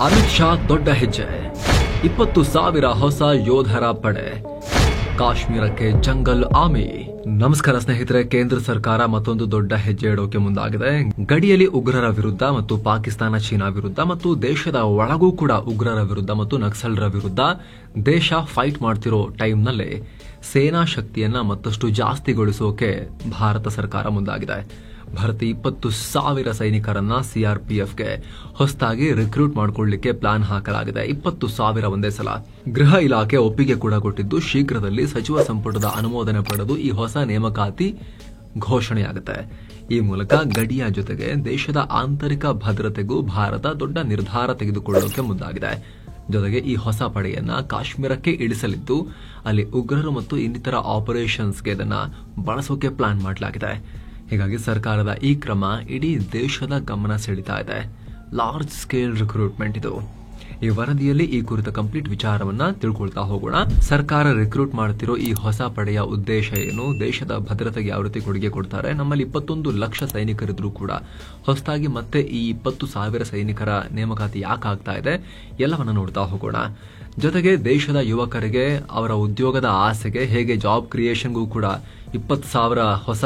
ಅಮಿತ್ ಶಾ ದೊಡ್ಡ ಹೆಜ್ಜೆ, 20,000 ಹೊಸ ಯೋಧರ ಪಡೆ, ಕಾಶ್ಮೀರಕ್ಕೆ ಜಂಗಲ್ ಆರ್ಮಿ. ನಮಸ್ಕಾರ ಸ್ನೇಹಿತರೆ, ಕೇಂದ್ರ ಸರ್ಕಾರ ಮತ್ತೊಂದು ದೊಡ್ಡ ಹೆಜ್ಜೆ ಇಡೋಕೆ ಮುಂದಾಗಿದೆ. ಗಡಿಯಲ್ಲಿ ಉಗ್ರರ ವಿರುದ್ಧ ಮತ್ತು ಪಾಕಿಸ್ತಾನ ಚೀನಾ ವಿರುದ್ಧ ಮತ್ತು ದೇಶದ ಒಳಗೂ ಕೂಡ ಉಗ್ರರ ವಿರುದ್ಧ ಮತ್ತು ನಕ್ಸಲರ ವಿರುದ್ಧ ದೇಶ ಫೈಟ್ ಮಾಡ್ತಿರೋ ಟೈಮ್ನಲ್ಲೇ ಸೇನಾ ಶಕ್ತಿಯನ್ನ ಮತ್ತಷ್ಟು ಜಾಸ್ತಿಗೊಳಿಸೋಕೆ ಭಾರತ ಸರ್ಕಾರ ಮುಂದಾಗಿದೆ. ಭಾರತೀಯ 20,000 ಸೈನಿಕರನ್ನ ಸಿಆರ್ಪಿಎಫ್ಗೆ ಹೊಸದಾಗಿ ರಿಕ್ರೂಟ್ ಮಾಡಿಕೊಳ್ಳಲಿಕ್ಕೆ ಪ್ಲಾನ್ ಹಾಕಲಾಗಿದೆ. 20,000 ಒಂದೇ ಸಲ. ಗೃಹ ಇಲಾಖೆ ಒಪ್ಪಿಗೆ ಕೂಡ ಕೊಟ್ಟಿದ್ದು ಶೀಘ್ರದಲ್ಲಿ ಸಚಿವ ಸಂಪುಟದ ಅನುಮೋದನೆ ಪಡೆದು ಈ ಹೊಸ ನೇಮಕಾತಿ ಘೋಷಣೆಯಾಗುತ್ತೆ. ಈ ಮೂಲಕ ಗಡಿಯ ಜೊತೆಗೆ ದೇಶದ ಆಂತರಿಕ ಭದ್ರತೆಗೂ ಭಾರತ ದೊಡ್ಡ ನಿರ್ಧಾರ ತೆಗೆದುಕೊಳ್ಳೋಕೆ ಮುಂದಾಗಿದೆ. ಜೊತೆಗೆ ಈ ಹೊಸ ಪಡೆಯನ್ನ ಕಾಶ್ಮೀರಕ್ಕೆ ಇಳಿಸಲಿದ್ದು ಅಲ್ಲಿ ಉಗ್ರರು ಮತ್ತು ಇನ್ನಿತರ ಆಪರೇಷನ್ಸ್ಗೆ ಇದನ್ನ ಬಳಸೋಕೆ ಪ್ಲಾನ್ ಮಾಡಲಾಗಿದೆ. ಹೀಗಾಗಿ ಸರ್ಕಾರದ ಈ ಕ್ರಮ ಇಡೀ ದೇಶದ ಗಮನ ಸೆಳೀತಾ ಇದೆ. ಲಾರ್ಜ್ ಸ್ಕೇಲ್ ರಿಕ್ರೂಟ್ಮೆಂಟ್ ಇದು. ಈ ವರದಿಯಲ್ಲಿ ಈ ಕುರಿತ ಕಂಪ್ಲೀಟ್ ವಿಚಾರವನ್ನ ತಿಳ್ಕೊಳ್ತಾ ಹೋಗೋಣ. ಸರ್ಕಾರ ರಿಕ್ರೂಟ್ ಮಾಡ್ತಿರೋ ಈ ಹೊಸ ಪಡೆಯ ಉದ್ದೇಶ ಏನು, ದೇಶದ ಭದ್ರತೆಗೆ ಯಾವ ರೀತಿ ಕೊಡುಗೆ ಕೊಡ್ತಾರೆ, ನಮ್ಮಲ್ಲಿ 21 ಲಕ್ಷ ಸೈನಿಕರಿದ್ರು ಕೂಡ ಹೊಸದಾಗಿ ಮತ್ತೆ ಈ 20,000 ಸೈನಿಕರ ನೇಮಕಾತಿ ಯಾಕೆ ಆಗ್ತಾ ಇದೆ, ಎಲ್ಲವನ್ನ ನೋಡ್ತಾ ಹೋಗೋಣ. ಜೊತೆಗೆ ದೇಶದ ಯುವಕರಿಗೆ ಅವರ ಉದ್ಯೋಗದ ಆಸೆಗೆ ಹೇಗೆ ಜಾಬ್ ಕ್ರಿಯೇಷನ್ಗೂ ಕೂಡ 20,000 ಹೊಸ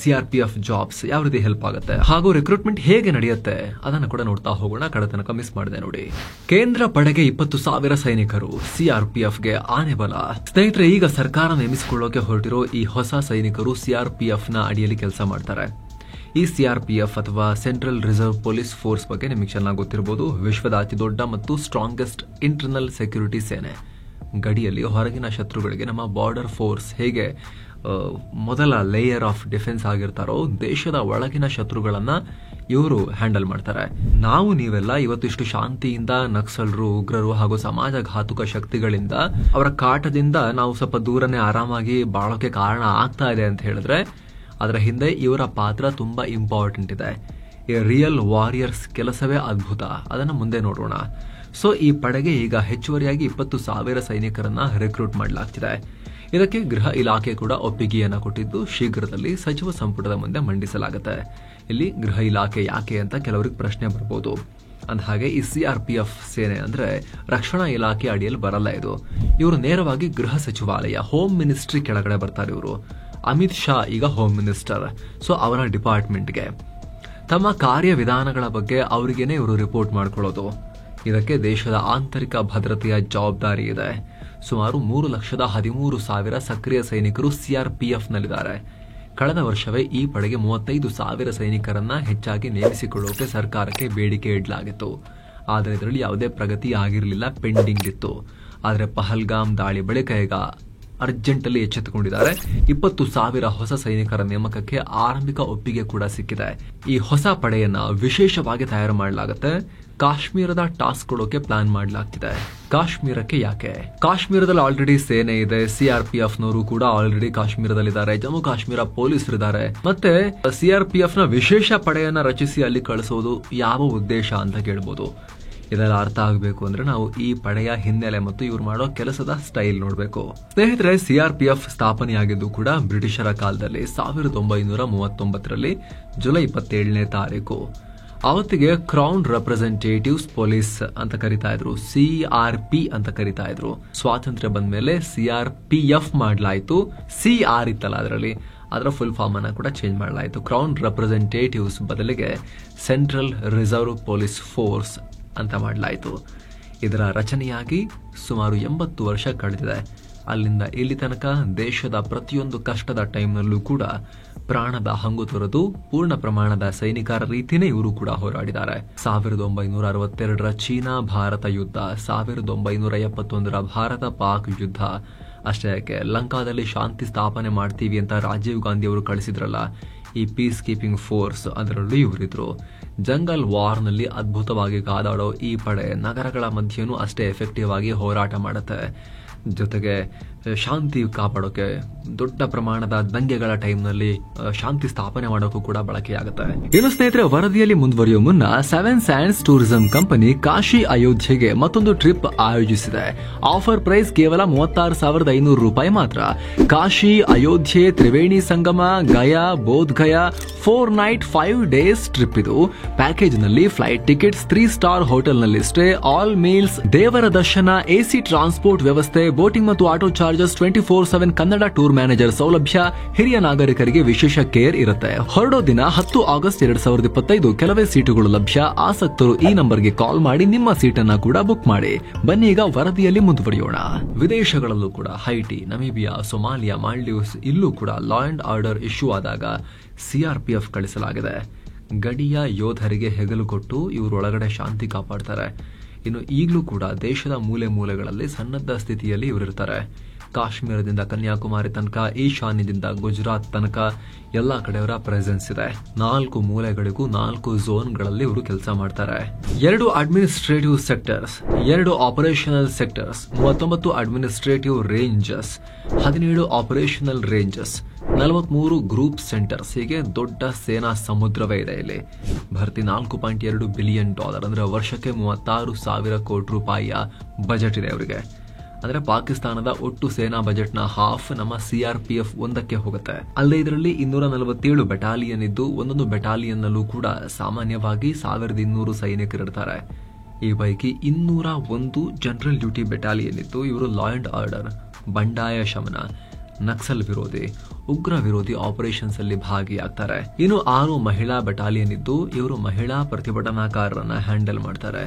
ಸಿಆರ್ಪಿಎಫ್ ಜಾಬ್ಸ್ ಯಾವ ರೀತಿ ಹೆಲ್ಪ್ ಆಗುತ್ತೆ, ಹಾಗೂ ರಿಕ್ರೂಟ್ಮೆಂಟ್ ಹೇಗೆ ನಡೆಯುತ್ತೆ ಅದನ್ನ ಕೂಡ ನೋಡ್ತಾ ಹೋಗೋಣ. ಕಡೆ ತನಕ ಮಿಸ್ ಮಾಡಿದೆ ನೋಡಿ. ಕೇಂದ್ರ ಪಡೆಗೆ 20,000 ಸೈನಿಕರು, ಸಿಆರ್ಪಿಎಫ್ಗೆ ಆನೆ ಬಲ. ಸ್ನೇಹಿತರೆ, ಈಗ ಸರ್ಕಾರ ನೇಮಿಸಿಕೊಳ್ಳೋಕೆ ಹೊರಟಿರೋ ಈ ಹೊಸ ಸೈನಿಕರು ಸಿಆರ್ಪಿಎಫ್ ನ ಅಡಿಯಲ್ಲಿ ಕೆಲಸ ಮಾಡ್ತಾರೆ. ಈ ಸಿಆರ್ಪಿಎಫ್ ಅಥವಾ ಸೆಂಟ್ರಲ್ ರಿಸರ್ವ್ ಪೊಲೀಸ್ ಫೋರ್ಸ್ ಬಗ್ಗೆ ನಿಮಗೆ ಚೆನ್ನಾಗಿ ಗೊತ್ತಿರಬಹುದು. ವಿಶ್ವದ ಅತಿ ದೊಡ್ಡ ಮತ್ತು ಸ್ಟ್ರಾಂಗೆಸ್ಟ್ ಇಂಟರ್ನಲ್ ಸೆಕ್ಯೂರಿಟಿ ಸೇನೆ. ಗಡಿಯಲ್ಲಿ ಹೊರಗಿನ ಶತ್ರುಗಳಿಗೆ ನಮ್ಮ ಬಾರ್ಡರ್ ಫೋರ್ಸ್ ಹೇಗೆ ಮೊದಲ ಲೇಯರ್ ಆಫ್ ಡಿಫೆನ್ಸ್ ಆಗಿರ್ತಾರೋ, ದೇಶದ ಒಳಗಿನ ಶತ್ರುಗಳನ್ನ ಇವರು ಹ್ಯಾಂಡಲ್ ಮಾಡ್ತಾರೆ. ನಾವು ನೀವೆಲ್ಲ ಇವತ್ತಿಷ್ಟು ಶಾಂತಿಯಿಂದ ನಕ್ಸಲರು, ಉಗ್ರರು ಹಾಗೂ ಸಮಾಜಘಾತುಕ ಶಕ್ತಿಗಳಿಂದ ಅವರ ಕಾಟದಿಂದ ನಾವು ಸ್ವಲ್ಪ ದೂರನೇ ಆರಾಮಾಗಿ ಬಾಳೋಕೆ ಕಾರಣ ಆಗ್ತಾ ಇದೆ ಅಂತ ಹೇಳಿದ್ರೆ ಅದರ ಹಿಂದೆ ಇವರ ಪಾತ್ರ ತುಂಬಾ ಇಂಪಾರ್ಟೆಂಟ್ ಇದೆ. ಈ ರಿಯಲ್ ವಾರಿಯರ್ಸ್ ಕೆಲಸವೇ ಅದ್ಭುತ. ಅದನ್ನು ಮುಂದೆ ನೋಡೋಣ. ಸೊ ಈ ಪಡೆಗೆ ಈಗ ಹೆಚ್ಚುವರಿಯಾಗಿ 20,000 ಸೈನಿಕರನ್ನ ರಿಕ್ರೂಟ್ ಮಾಡಲಾಗ್ತಿದೆ. ಇದಕ್ಕೆ ಗೃಹ ಇಲಾಖೆ ಕೂಡ ಒಪ್ಪಿಗೆಯನ್ನ ಕೊಟ್ಟಿದ್ದು ಶೀಘ್ರದಲ್ಲಿ ಸಚಿವ ಸಂಪುಟದ ಮುಂದೆ ಮಂಡಿಸಲಾಗುತ್ತೆ. ಇಲ್ಲಿ ಗೃಹ ಇಲಾಖೆ ಯಾಕೆ ಅಂತ ಕೆಲವರಿಗೆ ಪ್ರಶ್ನೆ ಬರ್ಬೋದು. ಅಂದಹಾಗೆ ಈ ಸಿಆರ್ಪಿಎಫ್ ಸೇನೆ ಅಂದ್ರೆ ರಕ್ಷಣಾ ಇಲಾಖೆ ಅಡಿಯಲ್ಲಿ ಬರಲ್ಲ. ಇವರು ನೇರವಾಗಿ ಗೃಹ ಸಚಿವಾಲಯ, ಹೋಮ್ ಮಿನಿಸ್ಟ್ರಿ ಕೆಳಗಡೆ ಬರ್ತಾರೆ ಇವರು. ಅಮಿತ್ ಶಾ ಈಗ ಹೋಮ್ ಮಿನಿಸ್ಟರ್. ಸೊ ಅವರ ಡಿಪಾರ್ಟ್ಮೆಂಟ್ಗೆ ತಮ್ಮ ಕಾರ್ಯವಿಧಾನಗಳ ಬಗ್ಗೆ ಅವರಿಗೇನೆ ಇವರು ರಿಪೋರ್ಟ್ ಮಾಡ್ಕೊಳ್ಳೋದು. ಇದಕ್ಕೆ ದೇಶದ ಆಂತರಿಕ ಭದ್ರತೆಯ ಜವಾಬ್ದಾರಿ ಇದೆ. ಸುಮಾರು 3,13,000 ಸಕ್ರಿಯ ಸೈನಿಕರು ಸಿಆರ್ಪಿಎಫ್ ನಲ್ಲಿದ್ದಾರೆ. ಕಳೆದ ವರ್ಷವೇ ಈ ಪಡೆಗೆ 35,000 ಸೈನಿಕರನ್ನ ಹೆಚ್ಚಾಗಿ ನೇಮಿಸಿಕೊಳ್ಳೋಕೆ ಸರ್ಕಾರಕ್ಕೆ ಬೇಡಿಕೆ ಇಡಲಾಗಿತ್ತು. ಆದರೆ ಇದರಲ್ಲಿ ಯಾವುದೇ ಪ್ರಗತಿ ಆಗಿರಲಿಲ್ಲ, ಪೆಂಡಿಂಗ್ ಇತ್ತು. ಆದರೆ ಪಹಲ್ಗಾಮ್ ದಾಳಿ ಬಳಿಕ ಈಗ ಅರ್ಜೆಂಟ್ ಅಲ್ಲಿ ಎಚ್ಚೆತ್ತುಕೊಂಡಿದ್ದಾರೆ. 20,000 ಹೊಸ ಸೈನಿಕರ ನೇಮಕಕ್ಕೆ ಆರಂಭಿಕ ಒಪ್ಪಿಗೆ ಕೂಡ ಸಿಕ್ಕಿದೆ. ಈ ಹೊಸ ಪಡೆಯನ್ನ ವಿಶೇಷವಾಗಿ ತಯಾರು ಮಾಡಲಾಗುತ್ತೆ. ಕಾಶ್ಮೀರದ ಟಾಸ್ಕ್ ಕೊಡೋಕೆ ಪ್ಲಾನ್ ಮಾಡಲಾಗ್ತಿದೆ. ಕಾಶ್ಮೀರಕ್ಕೆ ಯಾಕೆ? ಕಾಶ್ಮೀರದಲ್ಲಿ ಆಲ್ರೆಡಿ ಸೇನೆ ಇದೆ. ಸಿಆರ್ಪಿಎಫ್ ನವರು ಕೂಡ ಆಲ್ರೆಡಿ ಕಾಶ್ಮೀರದಲ್ಲಿದ್ದಾರೆ. ಜಮ್ಮು ಕಾಶ್ಮೀರ ಪೊಲೀಸರಿದ್ದಾರೆ. ಮತ್ತೆ ಸಿಆರ್ಪಿಎಫ್ ನ ವಿಶೇಷ ಪಡೆಯನ್ನ ರಚಿಸಿ ಅಲ್ಲಿ ಕಳಿಸೋದು ಯಾವ ಉದ್ದೇಶ ಅಂತ ಕೇಳಬಹುದು. ಇದೆಲ್ಲ ಅರ್ಥ ಆಗಬೇಕು ಅಂದ್ರೆ ನಾವು ಈ ಪಡೆಯ ಹಿನ್ನೆಲೆ ಮತ್ತು ಇವ್ರು ಮಾಡೋ ಕೆಲಸದ ಸ್ಟೈಲ್ ನೋಡಬೇಕು. ಸ್ನೇಹಿತರೆ, ಸಿಆರ್ಪಿಎಫ್ ಸ್ಥಾಪನೆಯಾಗಿದ್ದು ಕೂಡ ಬ್ರಿಟಿಷರ ಕಾಲದಲ್ಲಿ 1939ರಲ್ಲಿ ಜುಲೈ 27ನೇ ತಾರೀಕು. ಅವತ್ತಿಗೆ ಕ್ರೌನ್ ರೆಪ್ರೆಸೆಂಟೇಟಿವ್ಸ್ ಪೊಲೀಸ್ ಅಂತ ಕರಿತಾ ಇದ್ರು, ಸಿಆರ್ಪಿ ಅಂತ ಕರಿತಾ ಇದ್ರು. ಸ್ವಾತಂತ್ರ್ಯ ಬಂದ ಮೇಲೆ ಸಿಆರ್ಪಿಎಫ್ ಮಾಡಲಾಯ್ತು. ಸಿಆರ್ ಇತ್ತಲ್ಲ ಅದರಲ್ಲಿ, ಅದರ ಫುಲ್ ಫಾರ್ಮ್ ಅನ್ನ ಕೂಡ ಚೇಂಜ್ ಮಾಡಲಾಯಿತು. ಕ್ರೌನ್ ರೆಪ್ರೆಸೆಂಟೇಟಿವ್ಸ್ ಬದಲಿಗೆ ಸೆಂಟ್ರಲ್ ರಿಸರ್ವ್ ಪೊಲೀಸ್ ಫೋರ್ಸ್ ಅಂತ ಮಾಡಲಾಯಿತು. ಇದರ ರಚನೆಯಾಗಿ ಸುಮಾರು 80 ವರ್ಷ ಕಳೆದಿದೆ. ಅಲ್ಲಿಂದ ಇಲ್ಲಿ ತನಕ ದೇಶದ ಪ್ರತಿಯೊಂದು ಕಷ್ಟದ ಟೈಮ್ನಲ್ಲೂ ಕೂಡ ಪ್ರಾಣದ ಹಂಗು ತೊರೆದು ಪೂರ್ಣ ಪ್ರಮಾಣದ ಸೈನಿಕರ ರೀತಿನೇ ಇವರು ಕೂಡ ಹೋರಾಡಿದ್ದಾರೆ. 1962ರ ಚೀನಾ ಭಾರತ ಯುದ್ಧ, 1971ರ ಭಾರತ ಪಾಕ್ ಯುದ್ಧ, ಅಷ್ಟೇ ಯಾಕೆ ಲಂಕಾದಲ್ಲಿ ಶಾಂತಿ ಸ್ಥಾಪನೆ ಮಾಡ್ತೀವಿ ಅಂತ ರಾಜೀವ್ ಗಾಂಧಿ ಅವರು ಕಳಿಸಿದ್ರಲ್ಲ ಈ ಪೀಸ್ ಕೀಪಿಂಗ್ ಫೋರ್ಸ್, ಅದರಲ್ಲೂ ಇವರಿದ್ರು. ಜಂಗಲ್ ವಾರ್ ನಲ್ಲಿ ಅದ್ಭುತವಾಗಿ ಕಾದಾಡೋ ಈ ಪಡೆ ನಗರಗಳ ಮಧ್ಯೆನೂ ಅಷ್ಟೇ ಎಫೆಕ್ಟಿವ್ ಆಗಿ ಹೋರಾಟ ಮಾಡುತ್ತೆ. ಜೊತೆಗೆ ಶಾಂತಿ ಕಾಪಾಡೋಕೆ, ದೊಡ್ಡ ಪ್ರಮಾಣದ ದಂಗೆಗಳ ಟೈಮ್ನಲ್ಲಿ ಶಾಂತಿ ಸ್ಥಾಪನೆ ಮಾಡೋಕ್ಕೂ ಕೂಡ ಬಳಕೆಯಾಗುತ್ತೆ. ಇನ್ನು ಸ್ನೇಹಿತರೆ, ವರದಿಯಲ್ಲಿ ಮುಂದುವರಿಯುವ ಮುನ್ನ 7 ಸ್ಯಾಂಡ್ಸ್ ಟೂರಿಸಂ ಕಂಪನಿ ಕಾಶಿ ಅಯೋಧ್ಯೆಗೆ ಮತ್ತೊಂದು ಟ್ರಿಪ್ ಆಯೋಜಿಸಿದೆ. ಆಫರ್ ಪ್ರೈಸ್ ಕೇವಲ 36,500 ರೂಪಾಯಿ ಮಾತ್ರ. Kashi, Ayodhya, Triveni Sangam, Gaya, Bodh Gaya 4 night 5 days trip ಇದು. ಪ್ಯಾಕೇಜ್ ನಲ್ಲಿ ಫ್ಲೈಟ್ ಟಿಕೆಟ್ಸ್, 3 ಸ್ಟಾರ್ ಹೋಟೆಲ್ ನಲ್ಲಿ ಸ್ಟೇ, ಆಲ್ ಮೀಲ್ಸ್, ದೇವರ ದರ್ಶನ, ಎಸಿ ಟ್ರಾನ್ಸ್ಪೋರ್ಟ್ ವ್ಯವಸ್ಥೆ, ಬೋಟಿಂಗ್ ಮತ್ತು auto charges, 24/7 Kannada tour manager ಸೌಲಭ್ಯ, ಹಿರಿಯ ನಾಗರಿಕರಿಗೆ ವಿಶೇಷ ಕೇರ್ ಇರುತ್ತೆ. ಹೊರಡೋ ದಿನ 10 ಆಗಸ್ಟ್ 2025. ಕೆಲವೇ ಸೀಟುಗಳು ಲಭ್ಯ. ಆಸಕ್ತರು ಈ ನಂಬರ್ಗೆ ಕಾಲ್ ಮಾಡಿ ನಿಮ್ಮ ಸೀಟನ್ನ ಕೂಡ ಬುಕ್ ಮಾಡಿ. ಬನ್ನಿ ಈಗ ವರದಿಯಲ್ಲಿ ಮುಂದುವರಿಯೋಣ. ವಿದೇಶಗಳಲ್ಲೂ ಕೂಡ ಹೈಟಿ, ನಮೀಬಿಯಾ, ಸೊಮಾಲಿಯಾ, ಮಾಲ್ಡೀವ್ಸ್ ಇಲ್ಲೂ ಕೂಡ ಲಾ ಅಂಡ್ ಆರ್ಡರ್ ಇಶ್ಯೂ ಆದಾಗ ಸಿಆರ್ಪಿಎಫ್ ಕಳಿಸಲಾಗಿದೆ. ಗಡಿಯ ಯೋಧರಿಗೆ ಹೆಗಲು ಕೊಟ್ಟು ಇವರೊಳಗಡೆ ಶಾಂತಿ ಕಾಪಾಡ್ತಾರೆ. ಇನ್ನು ಈಗಲೂ ಕೂಡ ದೇಶದ ಮೂಲೆ ಮೂಲೆಗಳಲ್ಲಿ ಸನ್ನದ್ಧ ಸ್ಥಿತಿಯಲ್ಲಿ ಇವರಿರ್ತಾರೆ. ಕಾಶ್ಮೀರದಿಂದ ಕನ್ಯಾಕುಮಾರಿ ತನಕ, ಈಶಾನ್ಯದಿಂದ ಗುಜರಾತ್ ತನಕ ಎಲ್ಲಾ ಕಡೆ ಅವರ ಪ್ರೆಸೆನ್ಸ್ ಇದೆ. 4 ಮೂಲೆಗಳಿಗೂ 4 ಝೋನ್ಗಳಲ್ಲಿ ಇವರು ಕೆಲಸ ಮಾಡ್ತಾರೆ. 2 administrative sectors, 2 operational sectors, 39 administrative ranges, 17 operational ranges, 43 group centres. ಹೀಗೆ ದೊಡ್ಡ ಸೇನಾ ಸಮುದ್ರವೇ ಇದೆ ಇಲ್ಲಿ. ಭರ್ತಿ $4.2 ಬಿಲಿಯನ್, ಅಂದ್ರೆ ವರ್ಷಕ್ಕೆ 36,000 ಕೋಟಿ ರೂಪಾಯಿಯ ಬಜೆಟ್ ಇದೆ ಅವರಿಗೆ. ಅಂದ್ರೆ ಪಾಕಿಸ್ತಾನದ ಒಟ್ಟು ಸೇನಾ ಬಜೆಟ್ನ ಹಾಫ್ ನಮ್ಮ ಸಿಆರ್ಪಿಎಫ್ ಒಂದಕ್ಕೆ ಹೋಗುತ್ತೆ. ಅಲ್ಲದೆ ಇದರಲ್ಲಿ 247 ಬೆಟಾಲಿಯನ್ ಇದ್ದು, ಒಂದೊಂದು ಬೆಟಾಲಿಯನ್ ನಲ್ಲೂ ಕೂಡ ಸಾಮಾನ್ಯವಾಗಿ 1200 ಸೈನಿಕರಿರ್ತಾರೆ. ಈ ಪೈಕಿ 201 ಜನರಲ್ ಡ್ಯೂಟಿ ಬೆಟಾಲಿಯನ್ ಇದ್ದು, ಇವರು ಲಾ ಅಂಡ್ ಆರ್ಡರ್, ಬಂಡಾಯ ಶಮನ, ನಕ್ಸಲ್ ವಿರೋಧಿ, ಉಗ್ರ ವಿರೋಧಿ ಆಪರೇಷನ್ಸ್ ಅಲ್ಲಿ ಭಾಗಿಯಾಗ್ತಾರೆ. ಇನ್ನು 6 ಮಹಿಳಾ ಬೆಟಾಲಿಯನ್ ಇದ್ದು, ಇವರು ಮಹಿಳಾ ಪ್ರತಿಭಟನಾಕಾರರನ್ನ ಹ್ಯಾಂಡಲ್ ಮಾಡ್ತಾರೆ.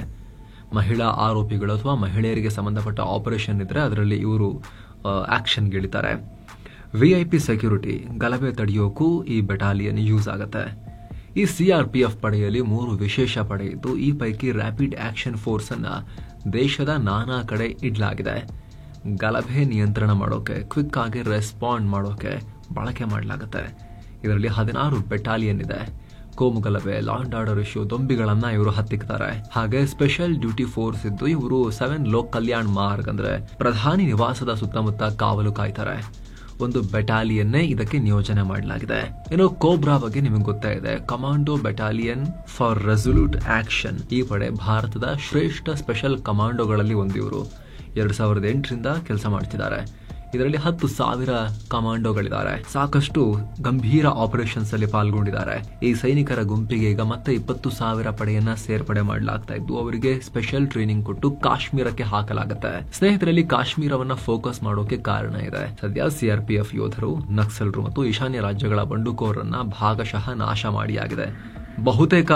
ಮಹಿಳಾ ಆರೋಪಿಗಳು ಅಥವಾ ಮಹಿಳೆಯರಿಗೆ ಸಂಬಂಧಪಟ್ಟ ಆಪರೇಷನ್ ಇದ್ರೆ ಅದರಲ್ಲಿ ಇವರು ಆಕ್ಷನ್ಗೆ ಇಳಿತಾರೆ. ವಿಐಪಿ ಸೆಕ್ಯೂರಿಟಿ, ಗಲಭೆ ತಡೆಯೋಕ್ಕೂ ಈ ಬೆಟಾಲಿಯನ್ ಯೂಸ್ ಆಗುತ್ತೆ. ಈ ಸಿಆರ್ಪಿಎಫ್ ಪಡೆಯಲ್ಲಿ 3 ವಿಶೇಷ ಪಡೆ ಇದ್ದು, ಈ ಪೈಕಿ ರ್ಯಾಪಿಡ್ ಆಕ್ಷನ್ ಫೋರ್ಸ್ ಅನ್ನ ದೇಶದ ನಾನಾ ಕಡೆ ಇಡಲಾಗಿದೆ. ಗಲಭೆ ನಿಯಂತ್ರಣ ಮಾಡೋಕೆ, ಕ್ವಿಕ್ ಆಗಿ ರೆಸ್ಪಾಂಡ್ ಮಾಡೋಕೆ ಬಳಕೆ ಮಾಡಲಾಗುತ್ತೆ. ಇದರಲ್ಲಿ 16 ಬೆಟಾಲಿಯನ್ ಇದೆ. ಕೋಮುಗಲಭೆ, ಲಾ ಅಂಡ್ ಆರ್ಡರ್ ಇಶ್ಯೂ, ದೊಂಬಿಗಳನ್ನ ಇವರು ಹತ್ತಿಕ್ತಾರೆ. ಹಾಗೆ ಸ್ಪೆಷಲ್ ಡ್ಯೂಟಿ ಫೋರ್ಸ್ ಇದ್ದು, ಇವರು 7 ಲೋಕ್ ಕಲ್ಯಾಣ್ ಮಾರ್ಗ್ ಅಂದ್ರೆ ಪ್ರಧಾನಿ ನಿವಾಸದ ಸುತ್ತಮುತ್ತ ಕಾವಲು ಕಾಯ್ತಾರೆ. ಒಂದು ಬೆಟಾಲಿಯನ್ನೇ ಇದಕ್ಕೆ ನಿಯೋಜನೆ ಮಾಡಲಾಗಿದೆ. ಇನ್ನು ಕೋಬ್ರಾ ಬಗ್ಗೆ ನಿಮಗೆ ಗೊತ್ತೇ ಇದೆ, commando battalion for resolute action. ಈ ಪಡೆ ಭಾರತದ ಶ್ರೇಷ್ಠ ಸ್ಪೆಷಲ್ ಕಮಾಂಡೋಗಳಲ್ಲಿ ಒಂದು. ಇವರು 2008ರಿಂದ ಕೆಲಸ ಮಾಡ್ತಿದ್ದಾರೆ. ಇದರಲ್ಲಿ 10,000 ಕಮಾಂಡೋಗಳಿದ್ದಾರೆ. ಸಾಕಷ್ಟು ಗಂಭೀರ ಆಪರೇಷನ್ಸ್ ಅಲ್ಲಿ ಪಾಲ್ಗೊಂಡಿದ್ದಾರೆ. ಈ ಸೈನಿಕರ ಗುಂಪಿಗೆ ಈಗ ಮತ್ತೆ 20,000 ಪಡೆಯನ್ನ ಸೇರ್ಪಡೆ ಮಾಡಲಾಗ್ತಾ ಇದ್ದು, ಅವರಿಗೆ ಸ್ಪೆಷಲ್ ಟ್ರೈನಿಂಗ್ ಕೊಟ್ಟು ಕಾಶ್ಮೀರಕ್ಕೆ ಹಾಕಲಾಗುತ್ತೆ. ಸ್ನೇಹಿತರಲ್ಲಿ ಕಾಶ್ಮೀರವನ್ನ ಫೋಕಸ್ ಮಾಡೋಕೆ ಕಾರಣ ಇದೆ. ಸದ್ಯ ಸಿಆರ್ಪಿಎಫ್ ಯೋಧರು ನಕ್ಸಲರು ಮತ್ತು ಈಶಾನ್ಯ ರಾಜ್ಯಗಳ ಬಂಡುಕೋರರನ್ನ ಭಾಗಶಃ ನಾಶ ಮಾಡಿಯಾಗಿದೆ. ಬಹುತೇಕ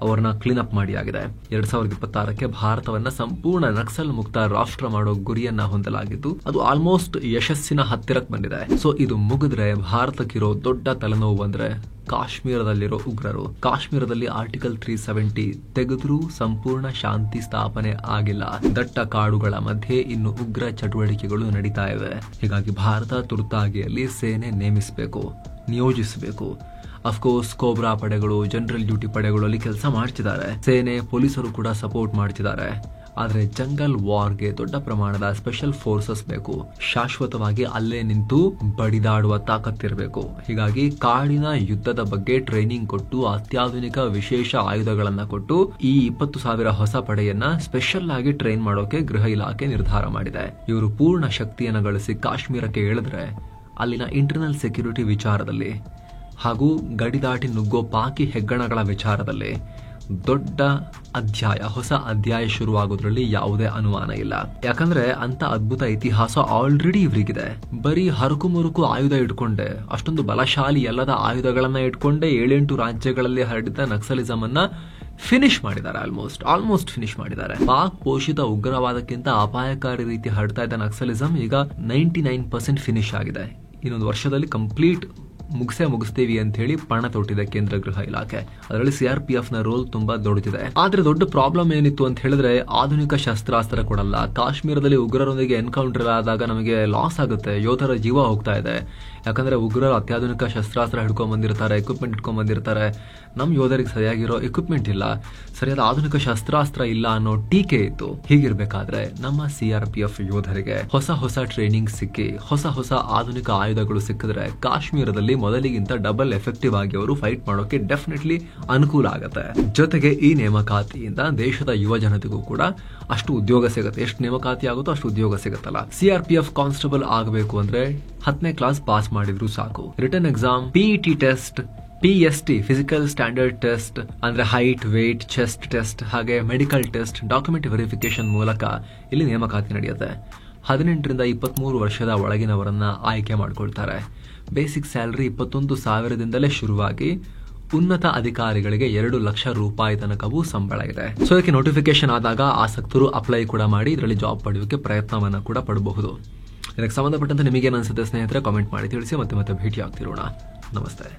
ಅವರನ್ನ ಕ್ಲೀನ್ ಅಪ್ ಮಾಡಿಯಾಗಿದೆ. 2026ಕ್ಕೆ ಭಾರತವನ್ನ ಸಂಪೂರ್ಣ ನಕ್ಸಲ್ ಮುಕ್ತ ರಾಷ್ಟ್ರ ಮಾಡೋ ಗುರಿಯನ್ನ ಹೊಂದಲಾಗಿದ್ದು, ಅದು ಆಲ್ಮೋಸ್ಟ್ ಯಶಸ್ಸಿನ ಹತ್ತಿರಕ್ಕೆ ಬಂದಿದೆ. ಸೊ ಇದು ಮುಗಿದ್ರೆ ಭಾರತಕ್ಕಿರೋ ದೊಡ್ಡ ತಲೆನೋವು ಅಂದ್ರೆ ಕಾಶ್ಮೀರದಲ್ಲಿರೋ ಉಗ್ರರು. ಕಾಶ್ಮೀರದಲ್ಲಿ ಆರ್ಟಿಕಲ್ 370 ತೆಗೆದ್ರೂ ಸಂಪೂರ್ಣ ಶಾಂತಿ ಸ್ಥಾಪನೆ ಆಗಿಲ್ಲ. ದಟ್ಟ ಕಾಡುಗಳ ಮಧ್ಯೆ ಇನ್ನು ಉಗ್ರ ಚಟುವಟಿಕೆಗಳು ನಡೀತಾ ಇವೆ. ಹೀಗಾಗಿ ಭಾರತ ತುರ್ತಾಗಿ ಅಲ್ಲಿ ಸೇನೆ ನೇಮಿಸಬೇಕು, ನಿಯೋಜಿಸಬೇಕು. ಅಫ್ಕೋರ್ಸ್ ಕೋಬ್ರಾ ಪಡೆಗಳು, ಜನರಲ್ ಡ್ಯೂಟಿ ಪಡೆಗಳು ಅಲ್ಲಿ ಕೆಲಸ ಮಾಡ್ತಿದ್ದಾರೆ. ಸೇನೆ, ಪೊಲೀಸರು ಕೂಡ ಸಪೋರ್ಟ್ ಮಾಡ್ತಿದ್ದಾರೆ. ಆದ್ರೆ ಜಂಗಲ್ ವಾರ್ಗೆ ದೊಡ್ಡ ಪ್ರಮಾಣದ ಸ್ಪೆಷಲ್ ಫೋರ್ಸಸ್ ಬೇಕು. ಶಾಶ್ವತವಾಗಿ ಅಲ್ಲೇ ನಿಂತು ಬಡಿದಾಡುವ ತಾಕತ್ತಿರಬೇಕು. ಹೀಗಾಗಿ ಕಾಡಿನ ಯುದ್ಧದ ಬಗ್ಗೆ ಟ್ರೈನಿಂಗ್ ಕೊಟ್ಟು, ಅತ್ಯಾಧುನಿಕ ವಿಶೇಷ ಆಯುಧಗಳನ್ನ ಕೊಟ್ಟು ಈ 20,000 ಹೊಸ ಪಡೆಯನ್ನ ಸ್ಪೆಷಲ್ ಆಗಿ ಟ್ರೈನ್ ಮಾಡೋಕೆ ಗೃಹ ಇಲಾಖೆ ನಿರ್ಧಾರ ಮಾಡಿದೆ. ಇವರು ಪೂರ್ಣ ಶಕ್ತಿಯನ್ನು ಗಳಿಸಿ ಕಾಶ್ಮೀರಕ್ಕೆ ಇಳಿದ್ರೆ ಅಲ್ಲಿನ ಇಂಟರ್ನಲ್ ಸೆಕ್ಯೂರಿಟಿ ವಿಚಾರದಲ್ಲಿ ಹಾಗೂ ಗಡಿ ದಾಟಿ ನುಗ್ಗೋ ಪಾಕಿ ಹೆಗ್ಗಣಗಳ ವಿಚಾರದಲ್ಲಿ ದೊಡ್ಡ ಅಧ್ಯಾಯ, ಹೊಸ ಅಧ್ಯಾಯ ಶುರುವಾಗೋದ್ರಲ್ಲಿ ಯಾವುದೇ ಅನುಮಾನ ಇಲ್ಲ. ಯಾಕಂದ್ರೆ ಅಂತ ಅದ್ಭುತ ಇತಿಹಾಸ ಆಲ್ರೆಡಿ ಇವರಿಗಿದೆ. ಬರೀ ಹರಕು ಮುರುಕು ಆಯುಧ ಇಟ್ಕೊಂಡೆ, ಅಷ್ಟೊಂದು ಬಲಶಾಲಿ ಎಲ್ಲದ ಆಯುಧಗಳನ್ನ ಇಟ್ಕೊಂಡೆ 7-8 ರಾಜ್ಯಗಳಲ್ಲಿ ಹರಡಿದ ನಕ್ಸಲಿಸಮ್ ಅನ್ನ ಫಿನಿಶ್ ಮಾಡಿದ್ದಾರೆ. ಆಲ್ಮೋಸ್ಟ್ ಫಿನಿಶ್ ಮಾಡಿದ್ದಾರೆ. ಪಾಕ್ ಪೋಷಿತ ಉಗ್ರವಾದಕ್ಕಿಂತ ಅಪಾಯಕಾರಿ ರೀತಿ ಹರಡ್ತಾ ಇದ್ದ ನಕ್ಸಲಿಸಮ್ ಈಗ 99% ಫಿನಿಶ್ ಆಗಿದೆ. ಇನ್ನೊಂದು ವರ್ಷದಲ್ಲಿ ಕಂಪ್ಲೀಟ್ ಮುಗಿಸ್ತೀವಿ ಅಂತ ಹೇಳಿ ಪಣ ತೊಟ್ಟಿದೆ ಕೇಂದ್ರ ಗೃಹ ಇಲಾಖೆ. ಅದರಲ್ಲಿ CRPF ನ ರೋಲ್ ತುಂಬಾ ದೊಡ್ಡದಿದೆ. ಆದ್ರೆ ದೊಡ್ಡ ಪ್ರಾಬ್ಲಮ್ ಏನಿತ್ತು ಅಂತ ಹೇಳಿದ್ರೆ ಆಧುನಿಕ ಶಸ್ತ್ರಾಸ್ತ್ರ ಕೊಡಲ್ಲ. ಕಾಶ್ಮೀರದಲ್ಲಿ ಉಗ್ರರೊಂದಿಗೆ ಎನ್ಕೌಂಟರ್ ಆದಾಗ ನಮಗೆ ಲಾಸ್ ಆಗುತ್ತೆ, ಯೋಧರ ಜೀವ ಹೋಗ್ತಾ ಇದೆ. ಯಾಕಂದ್ರೆ ಉಗ್ರರು ಅತ್ಯಾಧುನಿಕ ಶಸ್ತ್ರಾಸ್ತ್ರ ಹಿಡ್ಕೊಂಡ್ ಬಂದಿರ್ತಾರೆ, ಎಕ್ವಿಪ್ಮೆಂಟ್ ಇಟ್ಕೊಂಡ್ ಬಂದಿರ್ತಾರೆ. ನಮ್ ಯೋಧರಿಗೆ ಸರಿಯಾಗಿರೋ ಎಕ್ವಿಪ್ಮೆಂಟ್ ಇಲ್ಲ, ಸರಿಯಾದ ಆಧುನಿಕ ಶಸ್ತ್ರಾಸ್ತ್ರ ಇಲ್ಲ ಅನ್ನೋ ಟೀಕೆ ಇತ್ತು. ಹೀಗಿರ್ಬೇಕಾದ್ರೆ ನಮ್ಮ CRPF ಯೋಧರಿಗೆ ಹೊಸ ಟ್ರೈನಿಂಗ್ ಸಿಕ್ಕಿ ಹೊಸ ಆಧುನಿಕ ಆಯುಧಗಳು ಸಿಕ್ಕಿದ್ರೆ ಕಾಶ್ಮೀರದಲ್ಲಿ ಮೊದಲಿಗಿಂತ ಡಬಲ್ ಎಫೆಕ್ಟಿವ್ ಆಗಿ ಅವರು ಫೈಟ್ ಮಾಡೋಕೆ ಡೆಫಿನೆಟ್ಲಿ ಅನುಕೂಲ ಆಗುತ್ತೆ. ಜೊತೆಗೆ ಈ ನೇಮಕಾತಿಯಿಂದ ದೇಶದ ಯುವ ಜನತೆಗೂ ಕೂಡ ಅಷ್ಟು ಉದ್ಯೋಗ ಸಿಗುತ್ತೆ. ಎಷ್ಟು ನೇಮಕಾತಿ ಆಗುತ್ತೋ ಅಷ್ಟು ಉದ್ಯೋಗ ಸಿಗುತ್ತಲ್ಲ. CRPF ಕಾನ್ಸ್ಟೇಬಲ್ ಆಗಬೇಕು ಅಂದ್ರೆ 10ನೇ ಕ್ಲಾಸ್ ಪಾಸ್ ಮಾಡಿದ್ರು ಸಾಕು. Return exam, PET test, PST physical standard test ಅಂದ್ರೆ ಹೈಟ್, ವೇಟ್, ಚೆಸ್ಟ್ ಟೆಸ್ಟ್, ಹಾಗೆ ಮೆಡಿಕಲ್ ಟೆಸ್ಟ್, ಡಾಕ್ಯುಮೆಂಟ್ ವೆರಿಫಿಕೇಶನ್ ಮೂಲಕ ಇಲ್ಲಿ ನೇಮಕಾತಿ ನಡೆಯುತ್ತೆ. 18 ರಿಂದ 23 ವರ್ಷದ ಒಳಗಿನವರನ್ನ ಆಯ್ಕೆ ಮಾಡಿಕೊಳ್ತಾರೆ. ಬೇಸಿಕ್ ಸ್ಯಾಲರಿ 21,000ದಿಂದಲೇ ಶುರುವಾಗಿ ಉನ್ನತ ಅಧಿಕಾರಿಗಳಿಗೆ 2 ಲಕ್ಷ ರೂಪಾಯಿ ತನಕವೂ ಸಂಬಳ ಇದೆ. ಸೊ ಇದಕ್ಕೆ ನೋಟಿಫಿಕೇಶನ್ ಆದಾಗ ಆಸಕ್ತರು ಅಪ್ಲೈ ಕೂಡ ಮಾಡಿ ಇದರಲ್ಲಿ ಜಾಬ್ ಪಡೆಯೋಕೆ ಪ್ರಯತ್ನವನ್ನ ಕೂಡ ಪಡಬಹುದು. ಇದಕ್ಕೆ ಸಂಬಂಧಪಟ್ಟಂತೆ ನಿಮಗೇನು ಅನ್ಸುತ್ತೆ ಸ್ನೇಹಿತರೆ, ಕಾಮೆಂಟ್ ಮಾಡಿ ತಿಳಿಸಿ. ಮತ್ತೆ ಭೇಟಿ ಆಗ್ತಿರೋಣ. ನಮಸ್ತೆ.